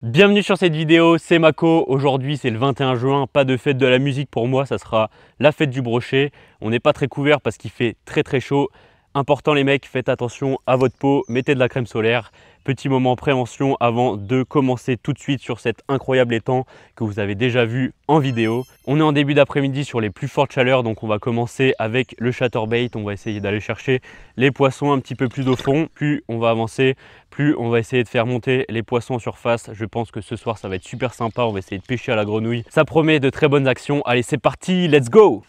Bienvenue sur cette vidéo, c'est Mako. Aujourd'hui c'est le 21 juin, pas de fête de la musique pour moi, ça sera la fête du brochet. On n'est pas très couvert parce qu'il fait très chaud. Important les mecs, faites attention à votre peau, mettez de la crème solaire. Petit moment prévention avant de commencer tout de suite sur cet incroyable étang que vous avez déjà vu en vidéo. On est en début d'après-midi sur les plus fortes chaleurs, donc on va commencer avec le chatterbait. On va essayer d'aller chercher les poissons un petit peu plus au fond. Plus on va avancer, plus on va essayer de faire monter les poissons en surface. Je pense que ce soir ça va être super sympa, on va essayer de pêcher à la grenouille. Ça promet de très bonnes actions. Allez, c'est parti, let's go!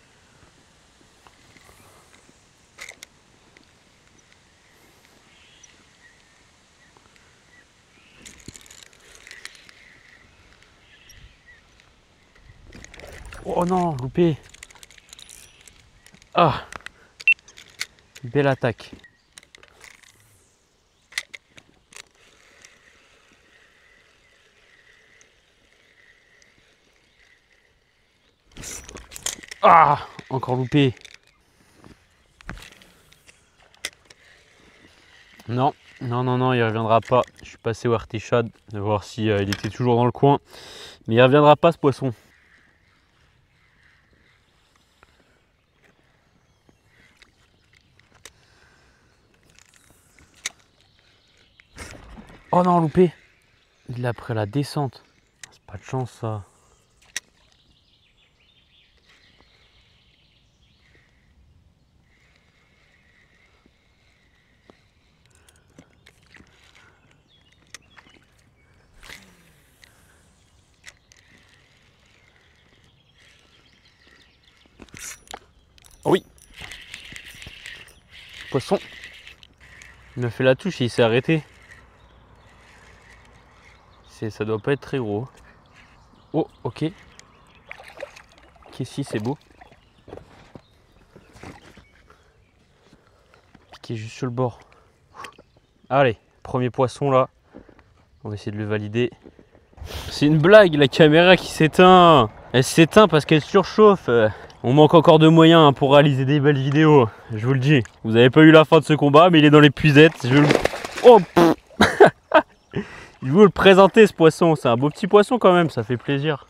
Oh non, loupé. Ah, belle attaque. Ah, encore loupé. Non, non, il reviendra pas. Je suis passé au RT-Shad de voir si il était toujours dans le coin. Mais il reviendra pas ce poisson. Oh non, loupé. Il a pris la descente. C'est pas de chance ça. Oh oui. Poisson. Il m'a fait la touche et il s'est arrêté. Ça doit pas être très gros. Oh, ok. Qu'est-ce que c'est beau. Piqué juste sur le bord. Allez, premier poisson là. On va essayer de le valider. C'est une blague, la caméra qui s'éteint. Elle s'éteint parce qu'elle surchauffe. On manque encore de moyens pour réaliser des belles vidéos. Je vous le dis. Vous n'avez pas eu la fin de ce combat, mais il est dans l'épuisette. Oh, je vais vous le présenter ce poisson. C'est un beau petit poisson quand même, ça fait plaisir.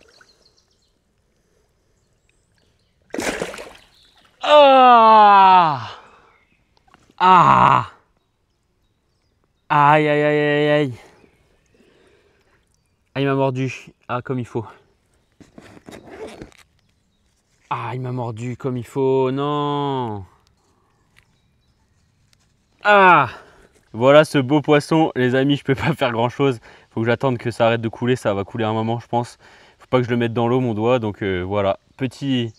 Ah! Ah! Aïe aïe aïe aïe aïe. Ah, il m'a mordu. Ah, comme il faut. Ah, il m'a mordu comme il faut. Non. Ah! Voilà ce beau poisson. Les amis, je peux pas faire grand chose. Faut que j'attende que ça arrête de couler. Ça va couler un moment, je pense. Faut pas que je le mette dans l'eau, mon doigt. Donc voilà. Petit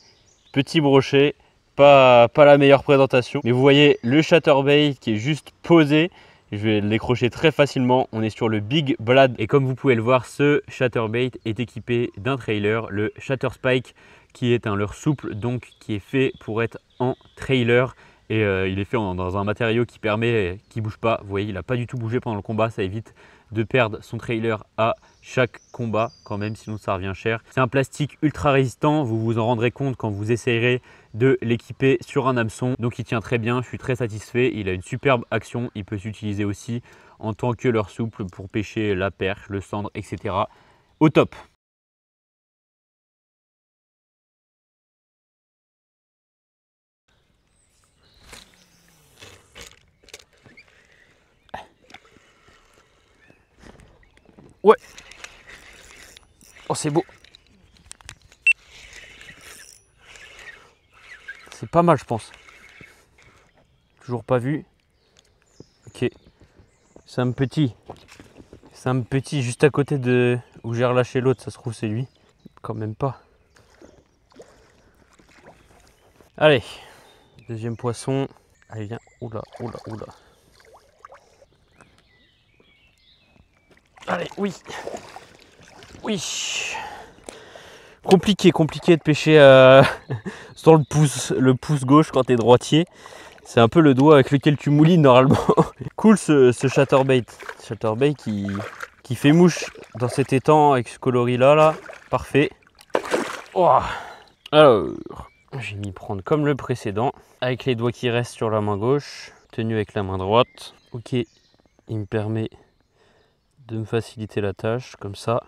brochet. Pas la meilleure présentation. Mais vous voyez le chatterbait qui est juste posé. Je vais le décrocher très facilement. On est sur le Big Blad. Et comme vous pouvez le voir, ce chatterbait est équipé d'un trailer, le Chatterspike, qui est un leurre souple, donc qui est fait pour être en trailer. Et il est fait dans un matériau qui permet, qui ne bouge pas. Vous voyez, il n'a pas du tout bougé pendant le combat. Ça évite de perdre son trailer à chaque combat quand même, sinon ça revient cher. C'est un plastique ultra résistant. Vous vous en rendrez compte quand vous essayerez de l'équiper sur un hameçon. Donc il tient très bien, je suis très satisfait. Il a une superbe action. Il peut s'utiliser aussi en tant que leurre souple pour pêcher la perche, le cendre, etc. Au top. Ouais. Oh, c'est beau. C'est pas mal, je pense. Toujours pas vu. Ok. C'est un petit. C'est un petit juste à côté de où j'ai relâché l'autre. Ça se trouve, c'est lui. Quand même pas. Allez. Deuxième poisson. Allez, viens. Oula. Allez, oui. Oui. Compliqué de pêcher sur le pouce gauche quand t'es droitier. C'est un peu le doigt avec lequel tu moulines normalement. Cool ce chatterbait. Chatterbait qui fait mouche dans cet étang avec ce coloris là. Parfait. Oh. Alors, je vais m'y prendre comme le précédent. Avec les doigts qui restent sur la main gauche. Tenu avec la main droite. Ok, il me permet de me faciliter la tâche, comme ça.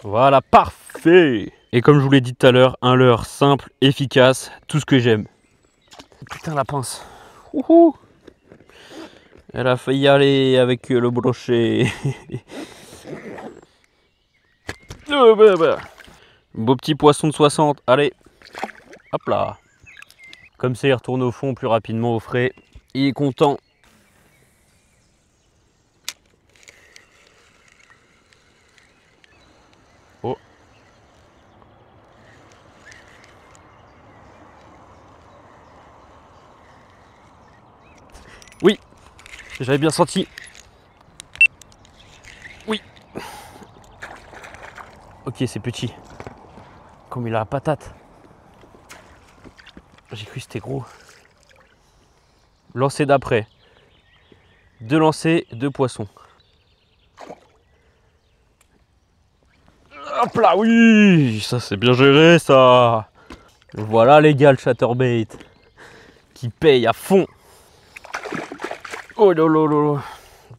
Voilà, parfait. Et comme je vous l'ai dit tout à l'heure, un leurre simple, efficace, tout ce que j'aime. Putain, la pince. Ouhou. Elle a failli y aller avec le brochet. Beau petit poisson de 60, allez. Hop là. Comme ça, il retourne au fond plus rapidement au frais. Il est content. Oh. Oui, j'avais bien senti. Oui. Ok, c'est petit. Comme il a la patate. J'ai cru que c'était gros. Lancer d'après. 2 lancers, 2 poissons. Hop là, oui. Ça, c'est bien géré, ça. Voilà les gars, le chatterbait. Qui paye à fond. Oh là là là là.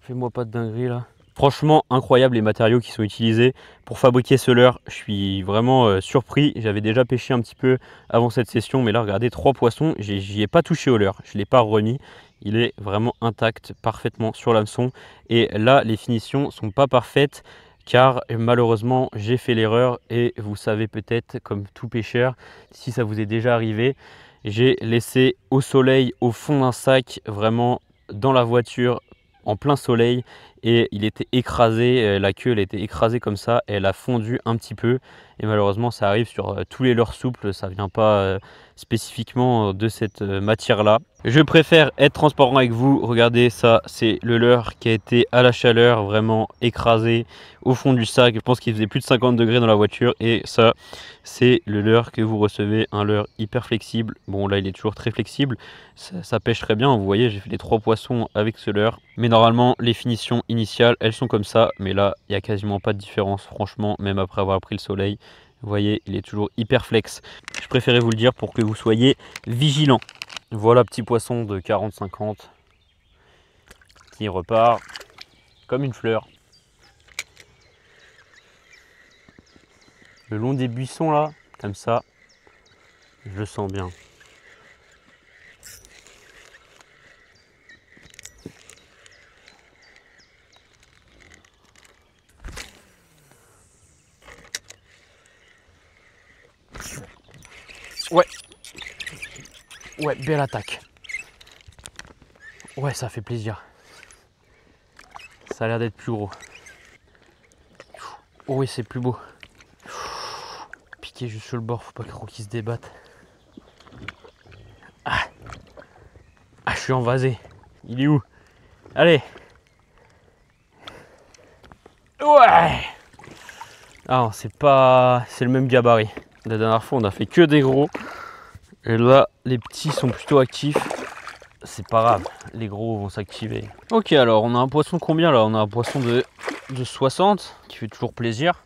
Fais-moi pas de dinguerie là. Franchement, incroyable les matériaux qui sont utilisés pour fabriquer ce leurre. Je suis vraiment surpris. J'avais déjà pêché un petit peu avant cette session, mais là, regardez, 3 poissons. J'y ai pas touché au leurre. Je ne l'ai pas remis. Il est vraiment intact, parfaitement sur l'hameçon. Et là, les finitions sont pas parfaites car malheureusement, j'ai fait l'erreur. Et vous savez peut-être, comme tout pêcheur, si ça vous est déjà arrivé, j'ai laissé au soleil, au fond d'un sac, vraiment dans la voiture, en plein soleil, et il était écrasé, la queue elle était écrasée comme ça, et elle a fondu un petit peu, et malheureusement ça arrive sur tous les leurres souples, ça vient pas spécifiquement de cette matière là. Je préfère être transparent avec vous. Regardez, ça c'est le leurre qui a été à la chaleur, vraiment écrasé au fond du sac. Je pense qu'il faisait plus de 50 degrés dans la voiture, et ça c'est le leurre que vous recevez, un leurre hyper flexible. Bon là il est toujours très flexible, ça pêche très bien. Vous voyez, j'ai fait les 3 poissons avec ce leurre, mais normalement les finitions initiales elles sont comme ça, mais là il n'y a quasiment pas de différence franchement, même après avoir pris le soleil. Vous voyez, il est toujours hyper flex. Je préférais vous le dire pour que vous soyez vigilants. Voilà, petit poisson de 40-50 qui repart comme une fleur. Le long des buissons là, comme ça, je le sens bien. Ouais. Ouais, belle attaque. Ouais, ça fait plaisir. Ça a l'air d'être plus gros. Oh oui, c'est plus beau. Piqué juste sur le bord, faut pas trop qu'il se débatte. Ah, je suis envasé. Il est où? Allez. Ouais. Ah, c'est pas... C'est le même gabarit. La dernière fois, on a fait que des gros. Et là, les petits sont plutôt actifs. C'est pas grave, les gros vont s'activer. Ok, alors on a un poisson combien là? On a un poisson de 60 qui fait toujours plaisir.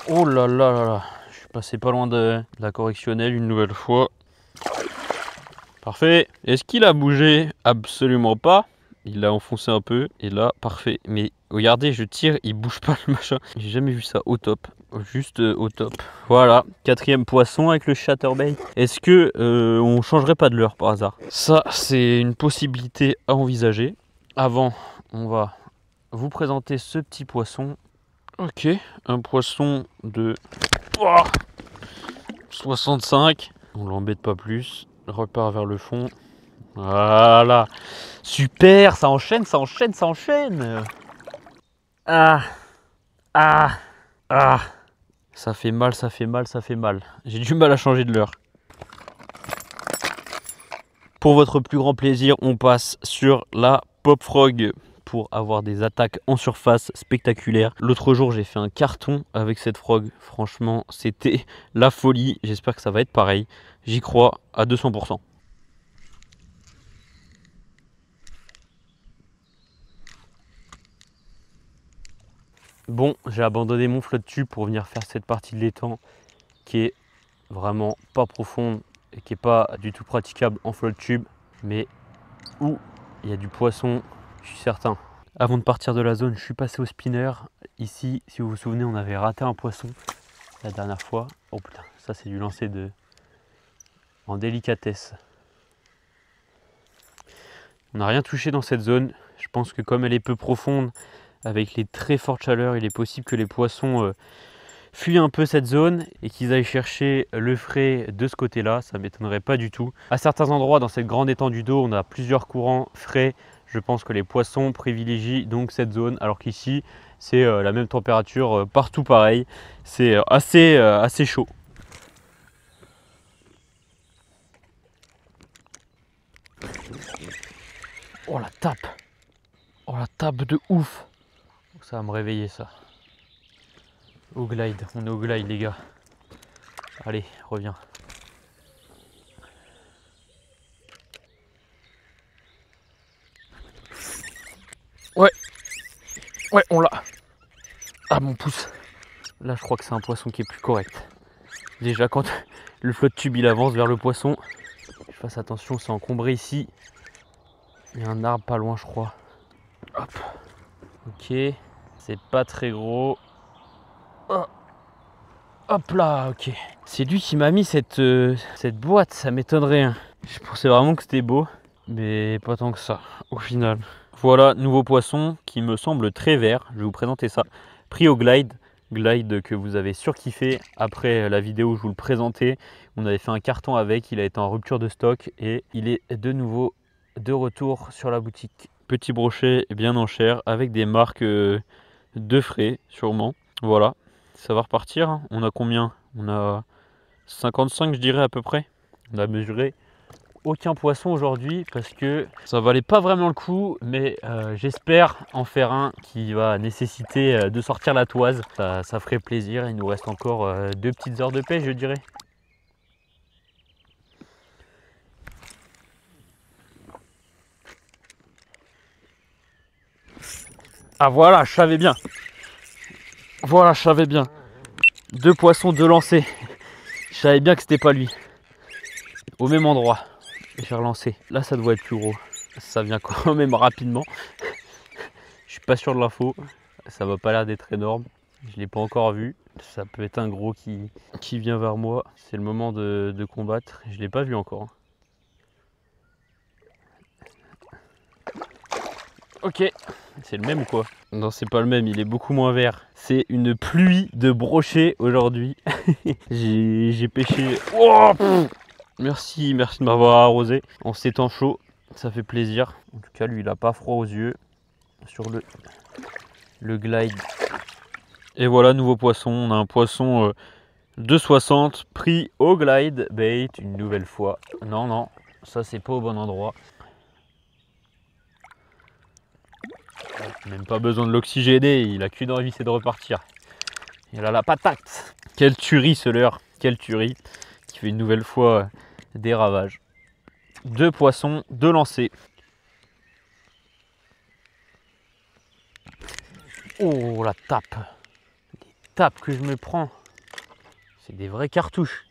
Oh là là là là, je suis passé pas loin de la correctionnelle une nouvelle fois. Parfait. Est-ce qu'il a bougé? Absolument pas. Il l'a enfoncé un peu et là, parfait. Mais regardez, je tire, il bouge pas le machin. J'ai jamais vu ça au top. Juste au top. Voilà, 4e poisson avec le chatterbait. Est-ce que on changerait pas de leurre par hasard? Ça, c'est une possibilité à envisager. Avant, on va vous présenter ce petit poisson. Ok, un poisson de 65. On l'embête pas plus. Repart vers le fond. Voilà. Super, ça enchaîne, ça enchaîne, ça enchaîne. Ah. Ah. Ah. Ça fait mal, ça fait mal, ça fait mal. J'ai du mal à changer de leurre. Pour votre plus grand plaisir, on passe sur la Pop Frog pour avoir des attaques en surface spectaculaires. L'autre jour, j'ai fait un carton avec cette frog. Franchement, c'était la folie. J'espère que ça va être pareil. J'y crois à 200%. Bon, j'ai abandonné mon flotte tube pour venir faire cette partie de l'étang qui est vraiment pas profonde et qui est pas du tout praticable en flotte tube, mais où il y a du poisson, je suis certain. Avant de partir de la zone, je suis passé au spinner. Ici, si vous vous souvenez, on avait raté un poisson la dernière fois. Oh putain, ça c'est du lancer de en délicatesse. On n'a rien touché dans cette zone. Je pense que comme elle est peu profonde, avec les très fortes chaleurs, il est possible que les poissons fuient un peu cette zone et qu'ils aillent chercher le frais de ce côté-là. Ça ne m'étonnerait pas du tout. À certains endroits dans cette grande étendue d'eau, on a plusieurs courants frais. Je pense que les poissons privilégient donc cette zone, alors qu'ici, c'est la même température partout pareil. C'est assez chaud. Oh la tape! Oh la tape de ouf! Ça va me réveiller ça. Au glide, on est au glide les gars. Allez, reviens. Ouais, on l'a. Ah mon pouce. Là je crois que c'est un poisson qui est plus correct. Déjà quand le flotte tube il avance vers le poisson, je fasse attention, c'est encombré ici. Il y a un arbre pas loin je crois. Hop. Ok, c'est pas très gros. Oh. Hop là, ok. C'est lui qui m'a mis cette boîte, ça m'étonnerait. Hein. Je pensais vraiment que c'était beau, mais pas tant que ça au final. Voilà, nouveau poisson qui me semble très vert. Je vais vous présenter ça. Pris au glide. Glide que vous avez surkiffé après la vidéo où je vous le présentais. On avait fait un carton avec, il a été en rupture de stock et il est de nouveau de retour sur la boutique. Petit brochet bien en chair avec des marques de frais sûrement. Voilà, ça va repartir. On a combien? On a 55 je dirais à peu près. On a mesuré aucun poisson aujourd'hui parce que ça valait pas vraiment le coup, mais j'espère en faire un qui va nécessiter de sortir la toise. Ça ferait plaisir. Il nous reste encore 2 petites heures de pêche je dirais. Ah voilà, je savais bien. Voilà, je savais bien. 2 poissons, 2 lancers. Je savais bien que c'était pas lui. Au même endroit. J'ai relancé. Là ça doit être plus gros. Ça vient quand même rapidement. Je suis pas sûr de l'info. Ça va pas l'air d'être énorme. Je l'ai pas encore vu. Ça peut être un gros qui vient vers moi. C'est le moment de combattre. Je l'ai pas vu encore. Ok. C'est le même ou quoi? Non, c'est pas le même. Il est beaucoup moins vert. C'est une pluie de brochets aujourd'hui. J'ai pêché. Oh, merci de m'avoir arrosé en ces temps chauds. Ça fait plaisir. En tout cas, lui, il a pas froid aux yeux. Sur le glide. Et voilà, nouveau poisson. On a un poisson 2,60 pris au glide bait une nouvelle fois. Non, ça c'est pas au bon endroit. Même pas besoin de l'oxygéner, il a qu'une envie, c'est de repartir. Il a la patate. Quelle tuerie ce leurre, quelle tuerie. Qui fait une nouvelle fois des ravages. 2 poissons, 2 lancers. Oh la tape. Les tapes que je me prends. C'est des vraies cartouches.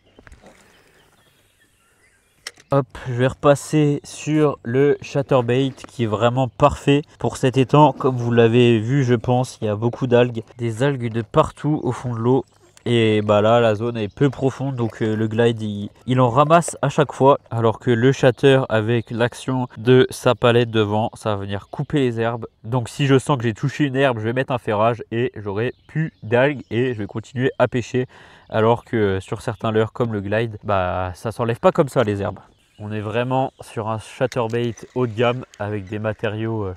Hop, je vais repasser sur le chatterbait qui est vraiment parfait pour cet étang. Comme vous l'avez vu, je pense, il y a beaucoup d'algues, des algues de partout au fond de l'eau. Et bah là, la zone est peu profonde, donc le glide, il en ramasse à chaque fois. Alors que le chatter, avec l'action de sa palette devant, ça va venir couper les herbes. Donc si je sens que j'ai touché une herbe, je vais mettre un ferrage et j'aurai plus d'algues et je vais continuer à pêcher. Alors que sur certains leurres comme le glide, bah ça s'enlève pas comme ça les herbes. On est vraiment sur un chatterbait haut de gamme avec des matériaux,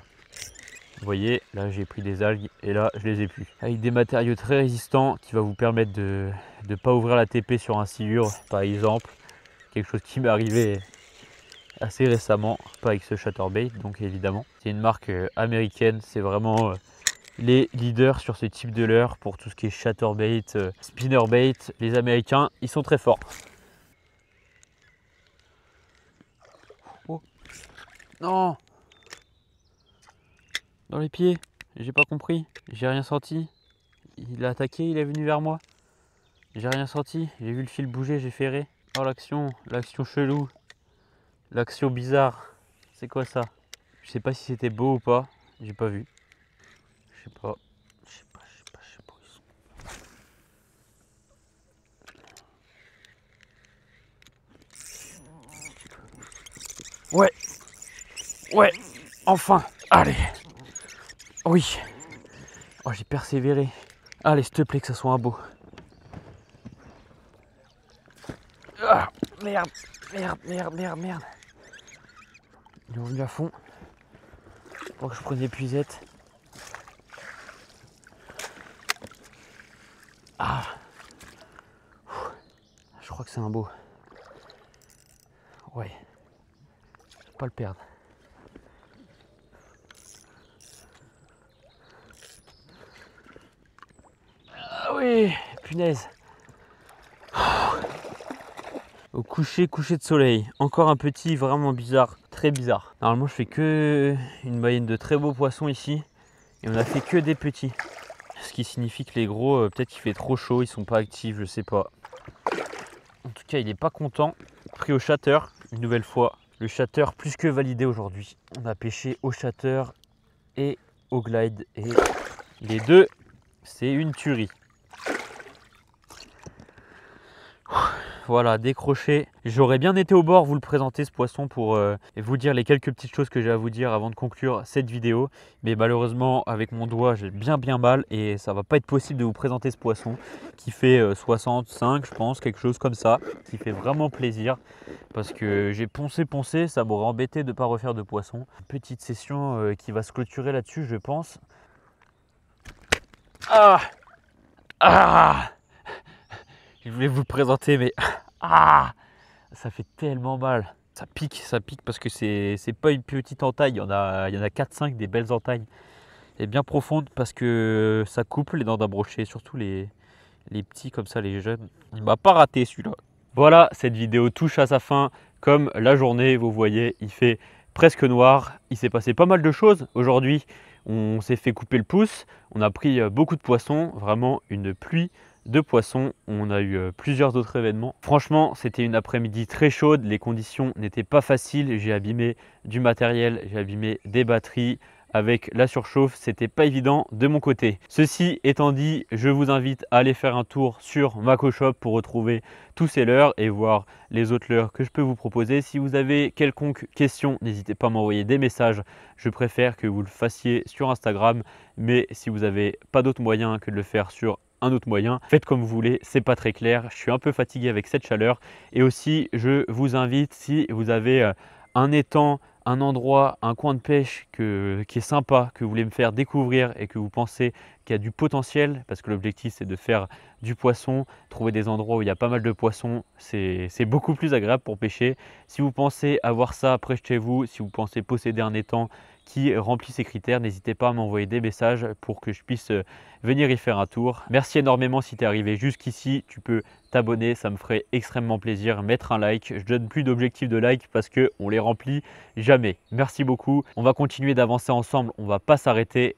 vous voyez, là j'ai pris des algues et là je les ai plus. Avec des matériaux très résistants qui va vous permettre de ne pas ouvrir la TP sur un silure par exemple. Quelque chose qui m'est arrivé assez récemment, pas avec ce chatterbait donc évidemment. C'est une marque américaine, c'est vraiment les leaders sur ce type de leurre pour tout ce qui est chatterbait, spinnerbait. Les Américains, ils sont très forts. Oh. Non! Dans les pieds, j'ai pas compris, j'ai rien senti. Il a attaqué, il est venu vers moi. J'ai rien senti, j'ai vu le fil bouger, j'ai ferré. Oh l'action chelou, l'action bizarre. C'est quoi ça? Je sais pas si c'était beau ou pas, j'ai pas vu. sais pas. Je sais pas où ils sont. Ouais, ouais, enfin, allez. Oui. Oh, j'ai persévéré. Allez, s'il te plaît, que ça soit un beau. Ah, merde. Ils ont venu à fond. Pour que je prenne l'épuisette. Ah. Je crois que c'est un beau. Ouais. Je vais pas le perdre. Ah oui, punaise. Au coucher de soleil. Encore un petit vraiment bizarre, très bizarre. Normalement, je fais que une moyenne de très beaux poissons ici. Et on a fait que des petits. Ce qui signifie que les gros, peut-être qu'il fait trop chaud, ils sont pas actifs, je sais pas. En tout cas, il est pas content. Pris au shatter, une nouvelle fois. Le shatter plus que validé aujourd'hui. On a pêché au shatter et au glide. Et les deux, c'est une tuerie. Voilà, décroché. J'aurais bien été au bord vous le présenter ce poisson pour vous dire les quelques petites choses que j'ai à vous dire avant de conclure cette vidéo. Mais malheureusement, avec mon doigt, j'ai bien mal et ça va pas être possible de vous présenter ce poisson qui fait 65, je pense, quelque chose comme ça, qui fait vraiment plaisir parce que j'ai poncé, ça m'aurait embêté de ne pas refaire de poisson. Petite session qui va se clôturer là-dessus, je pense. Ah! Ah! Je voulais vous le présenter, mais ah, ça fait tellement mal. Ça pique parce que c'est pas une petite entaille. Il y en a 4-5 des belles entailles. Et bien profonde parce que ça coupe les dents d'un brochet, surtout les petits comme ça, les jeunes. Il m'a pas raté celui-là. Voilà, cette vidéo touche à sa fin. Comme la journée, vous voyez, il fait presque noir. Il s'est passé pas mal de choses aujourd'hui. On s'est fait couper le pouce. On a pris beaucoup de poissons, vraiment une pluie de poissons. On a eu plusieurs autres événements. Franchement, c'était une après-midi très chaude. Les conditions n'étaient pas faciles. J'ai abîmé du matériel, j'ai abîmé des batteries. Avec la surchauffe, c'était pas évident de mon côté. Ceci étant dit, je vous invite à aller faire un tour sur MacoShop pour retrouver tous ces leurres et voir les autres leurres que je peux vous proposer. Si vous avez quelconque question, n'hésitez pas à m'envoyer des messages. Je préfère que vous le fassiez sur Instagram, mais si vous n'avez pas d'autre moyen que de le faire sur un autre moyen, faites comme vous voulez, c'est pas très clair. Je suis un peu fatigué avec cette chaleur. Et aussi, je vous invite, si vous avez un étang, un endroit, un coin de pêche qui est sympa, que vous voulez me faire découvrir et que vous pensez qu'il y a du potentiel, parce que l'objectif c'est de faire du poisson, trouver des endroits où il y a pas mal de poissons, c'est beaucoup plus agréable pour pêcher. Si vous pensez avoir ça près de chez vous, si vous pensez posséder un étang qui remplit ces critères, n'hésitez pas à m'envoyer des messages pour que je puisse venir y faire un tour. Merci énormément si tu es arrivé jusqu'ici, tu peux t'abonner, ça me ferait extrêmement plaisir, mettre un like. Je donne plus d'objectifs de like parce qu'on les remplit jamais. Merci beaucoup, on va continuer d'avancer ensemble, on va pas s'arrêter.